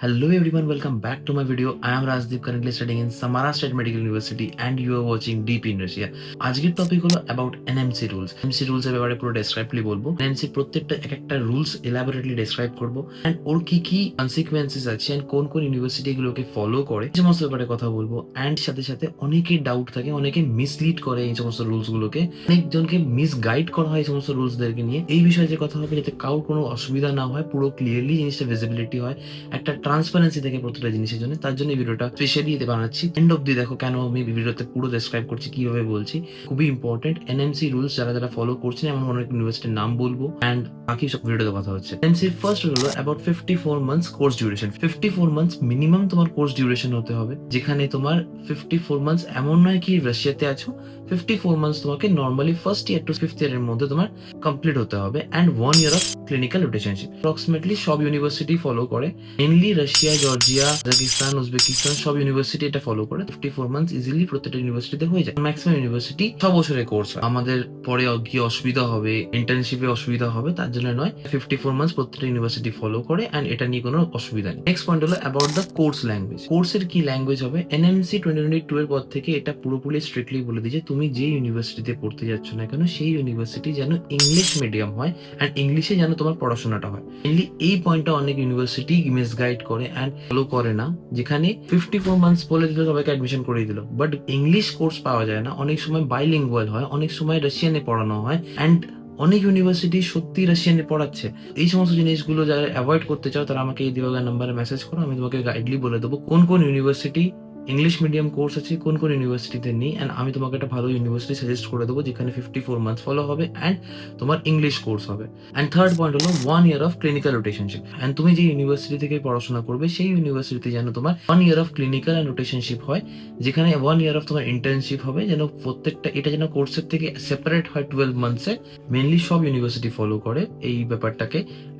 Hello everyone, welcome back to my video. I am Rajdeep, currently studying in Samara State Medical University and you are watching Deep in Russia. আজকের topic হলো about NMC rules. NMC rules এর ব্যাপারে পুরো ডেসক্রাইবলি বলবো। NMC প্রত্যেকটা এক একটা rules elaborately describe করবো এন্ড ওর কি কি কনসিকুয়েন্সেস আছে এন্ড কোন কোন ইউনিভার্সিটি এগুলোকে ফলো করে এই সমস্ত ব্যাপারে কথা বলবো। এন্ড সাথে সাথে অনেকের ডাউট থাকে, অনেকে মিসলিড করে এই সমস্ত রুলস গুলোকে, অনেকজনকে মিসগাইড করা হয় এই সমস্ত রুলসদেরকে নিয়ে। এই বিষয়ে যে কথা হবে যাতে কারোর কোনো অসুবিধা না হয়, পুরো ক্লিয়ারলি জিনিসটা ভিজিবিলিটি হয়, একটা ট্রান্সপারেন্সি থেকে প্রত্যেকটা জিনিসের জন্য। তার জন্য এই ভিডিওটা স্পেশালি বানাচ্ছি। এন্ড অব্দি দেখো কেন আমি ভিডিওতে পুরো ডেসক্রাইব করছি, কিভাবে বলছি। খুবই ইম্পর্টেন্ট এনএমসি রুলস যারা যারা ফলো করছেন, এমন অনেক ইউনিভার্সিটির নাম বলবো এন্ড বাকি সব ভিডিওতে কথা হচ্ছে। এনএমসি ফার্স্ট রুল হলো about 54 months course duration. 54 months minimum তোমার কোর্স ডিউরেশন হতে হবে, যেখানে তোমার 54 মান্থস এমন নয় কি রাশিয়াতে আছো, 54 মান্থস তোমাকে normally first year to fifth ইয়ারের মধ্যে তোমার কমপ্লিট হতে হবে and 1 year of clinical rotationship. Approximately সব ইউনিভার্সিটি ফলো করে, mainly Russia, Georgia, Kazakhstan, Uzbekistan সব ইউনিভার্সিটি এটা ফলো করে। 54 মান্থস ইজিলি প্রত্যেকটা ইউনিভার্সিটিতে হয়ে যায়। ম্যাক্সিমাম ইউনিভার্সিটি 6 বছরের কোর্স। আমাদের পরে কি অসুবিধা হবে, ইন্টার্নশিপে অসুবিধা হবে তার জন্য নয়, 54 মান্থস প্রত্যেকটা ইউনিভার্সিটি ফলো করে এন্ড এটা নিয়ে কোনো অসুবিধা নেই। নেক্সট পয়েন্ট হলো অ্যাবাউট দ্য কোর্স ল্যাঙ্গুয়েজ। কোর্সের কি ল্যাঙ্গুয়েজ হবে? এনএমসি 2022 এর পর থেকে এটা পুরোপুরি স্ট্রিক্টলি বলে দিয়েছে, তুমি যে ইউনিভার্সিটিতে পড়তে যাচ্ছ না কেন সেই ইউনিভার্সিটি যেন ইংলিশ মিডিয়াম হয় এন্ড ইংলিশে যেন তোমার পড়াশোনাটা হয়। মেনলি এই পয়েন্টটা অনেক ইউনিভার্সিটি মিসগাইড করে এন্ড ফলো করে না, যেখানে 54 মান্থস বলে দিল, সবাইকে অ্যাডমিশন করে দিল, বাট ইংলিশ কোর্স পাওয়া যায় না। অনেক সময় বাইলিঙ্গুয়াল হয়, অনেক সময় রাশিয়ানে পড়ানো হয় এন্ড অনেক ইউনিভার্সিটি সত্যি রাশিয়ানে পড়াচ্ছে। এই সমস্ত জিনিসগুলো যারা অ্যাভয়েড করতে চাও তারা আমাকে এই দিবাগার নাম্বারে মেসেজ করো, আমি তোমাকে গাইডলি বলে দেবো কোন কোন ইউনিভার্সিটি ইংলিশ মিডিয়াম কোর্স আছে, কোন কোন ইউনিভার্সিটিতে নেই এন্ড আমি তোমাকে একটা ভালো ইউনিভার্সিটি সাজেস্ট করে দেবো যেখানে 54 মান্থস ফলো হবে এন্ড তোমার ইংলিশ কোর্স হবে। এন্ড থার্ড পয়েন্ট হলো 1 ইয়ার অফ ক্লিনিক্যাল রোটেশনশিপ। এন্ড তুমি যে ইউনিভার্সিটি থেকে পড়াশোনা করবে সেই ইউনিভার্সিটিতে যেন তোমার 1 ইয়ার অফ ক্লিনিক্যাল এন্ড রোটেশনশিপ হয়, যেখানে 1 ইয়ার অফ তোমার ইন্টার্নশিপ হবে, যেন প্রত্যেকটা এটা যেন কোর্সের থেকে সেপারেট হয় 12 মান্থসে। মেনলি সব ইউনিভার্সিটি ফলো করে এই ব্যাপারটাকে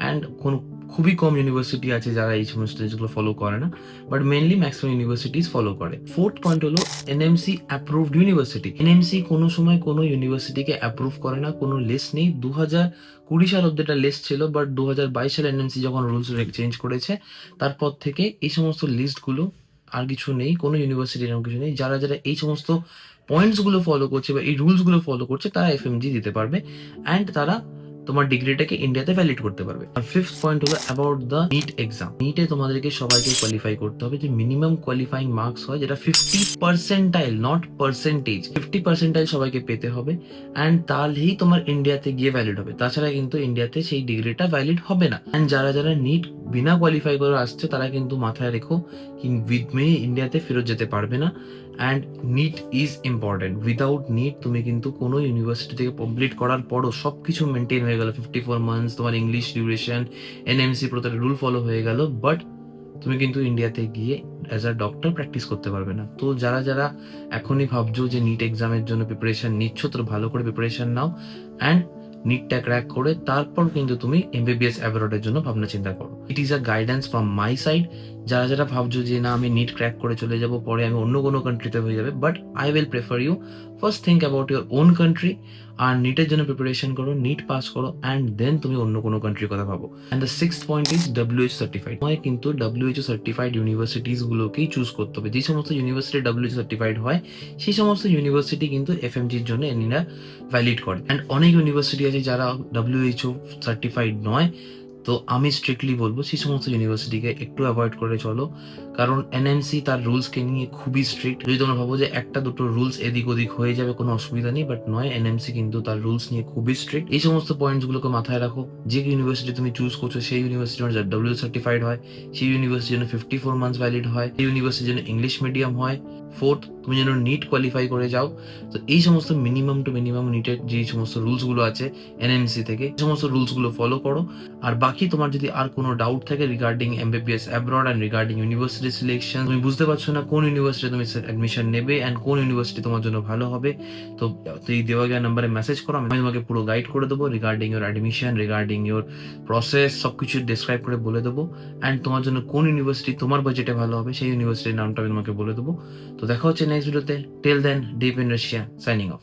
এন্ড খুবই কম ইউনিভার্সিটি আছে যারা এই সমস্ত জিনিসগুলো ফলো করে না, but mainly maximum universities follow করে। ফোর্থ পয়েন্ট হলো এনএমসি অ্যাপ্রুভড ইউনিভার্সিটি। এনএমসি কোনো সময় কোনো ইউনিভার্সিটিকে অ্যাপ্রুভ করে না, কোনো লিস্ট নেই। 2020 সাল অব্দি একটা লিস্ট ছিল, বাট 2022 সালে এনএমসি যখন রুলস চেঞ্জ করেছে তারপর থেকে এই সমস্ত লিস্টগুলো আর কিছু নেই, কোনো ইউনিভার্সিটি এরকম কিছু নেই। যারা যারা এই সমস্ত পয়েন্টসগুলো ফলো করছে বা এই রুলসগুলো ফলো করছে তারা এফএমজি দিতে পারবে অ্যান্ড তারা তোমার ডিগ্রিটাকে ইন্ডিয়াতে ভ্যালিড করতে পারবে। আর ফিফথ পয়েন্ট হলো অ্যাবাউট দ্য নিট এক্সাম। নিটে তোমাদেরকে সবাইকে কোয়ালিফাই করতে হবে, যে মিনিমাম কোয়ালিফাইং মার্কস হয় যেটা 50%, নট পার্সেন্টেজ, 50% সবাইকে পেতে হবে অ্যান্ড তাহলেই তোমার ইন্ডিয়াতে গিয়ে ভ্যালিড হবে, তাছাড়া কিন্তু ইন্ডিয়াতে সেই ডিগ্রিটা ভ্যালিড হবে না। অ্যান্ড যারা যারা নিট বিনা কোয়ালিফাই করে আসছে তারা কিন্তু মাথায় রেখো উইথ মি ইন্ডিয়াতে ফেরত যেতে পারবে না। And NEET is important. Without NEET তুমি কিন্তু কোনো ইউনিভার্সিটি থেকে কমপ্লিট করার পরও সব কিছু মেনটেন হয়ে গেল, 54 মান্থস তোমার ইংলিশ ডিউরেশন, এনএমসি প্রত্যেকটা রুল ফলো হয়ে গেল, বাট তুমি কিন্তু ইন্ডিয়াতে গিয়ে অ্যাজ আ ডক্টর প্র্যাকটিস করতে পারবে না। তো যারা যারা এখনই ভাবছো যে নিট এক্সামের জন্য প্রিপারেশন নিচ্ছ, তো ভালো করে প্রিপারেশন নাও অ্যান্ড নিটটা ক্র্যাক করে তারপর কিন্তু তুমি এমবিবিএস অ্যাব্রডের জন্য ভাবনা চিন্তা করো। It is a guidance from my side. যারা যারা ভাবছো যে না আমি নিট ক্র্যাক করে চলে যাব, পরে আমি অন্য কোনো কান্ট্রিতে হয়ে যাবে, but I will prefer you first think about your own country আর নিটের জন্য প্রিপারেশন করো, নিট পাস করো অ্যান্ড দেন তুমি অন্য কোনো কান্ট্রির কথা ভাবো। And the sixth point is WHO certified. নয় কিন্তু WHO সার্টিফাইড ইউনিভার্সিটিস গুলোকেই চুজ করতে হবে। যে সমস্ত ইউনিভার্সিটি WHO সার্টিফাইড হয় সেই সমস্ত ইউনিভার্সিটি কিন্তু এফএমজির জন্য এনিরা ভ্যালিড করে। অ্যান্ড অনেক ইউনিভার্সিটি আছে যারা WHO সার্টিফাইড নয়, তো আমি স্ট্রিক্টলি বলবো সেই সমস্ত ইউনিভার্সিটিকে একটু অ্যাভয়েড করে চলো, কারণ এনএমসি তার রুলসকে নিয়ে খুবই স্ট্রিক্ট। যদি তোমরা ভাবো যে একটা দুটো রুলস এদিক ওদিক হয়ে যাবে কোনো অসুবিধা নেই, বাট নয়, এনএমসি কিন্তু তার রুলস নিয়ে খুবই স্ট্রিক্ট। এই সমস্ত পয়েন্টসগুলোকে মাথায় রাখো। যে ইউনিভার্সিটি তুমি চুজ করছো সেই ইউনিভার্সিটি WHO সার্টিফাইড হয়, সেই ইউনিভার্সিটির জন্য 54 মান্থস ভ্যালিড হয়, সেই ইউনিভার্সিটির জন্য ইংলিশ মিডিয়াম হয়। ফোর্থ, তুমি যেন নিট কোয়ালিফাই করে যাও। তো এই সমস্ত মিনিমাম টু মিনিমাম নিটের যে সমস্ত রুলসগুলো আছে এনএমসি থেকে, এই সমস্ত রুলসগুলো ফলো করো। আর বাকি তোমার যদি আর কোনো ডাউট থাকে regarding MBBS abroad and regarding university selection, তুমি বুঝতে পারছো না কোন ইউনিভার্সিটি তুমি অ্যাডমিশন নেবে অ্যান্ড কোন ইউনিভার্সিটি তোমার জন্য ভালো হবে, তো এই দেওয়া গিয়ে নাম্বারে মেসেজ করো, আমি তোমাকে পুরো গাইড করে দেবো regarding your admission, regarding your process, সব কিছু ডিসক্রাইব করে বলে দেবো অ্যান্ড তোমার জন্য কোন ইউনিভার্সিটি তোমার বাজেটে ভালো হবে সেই ইউনিভার্সিটির নামটা আমি তোমাকে বলে দেবো। তো দেখা হচ্ছে নেক্সট ভিডিওতে। Till then, deep in Russia, signing of.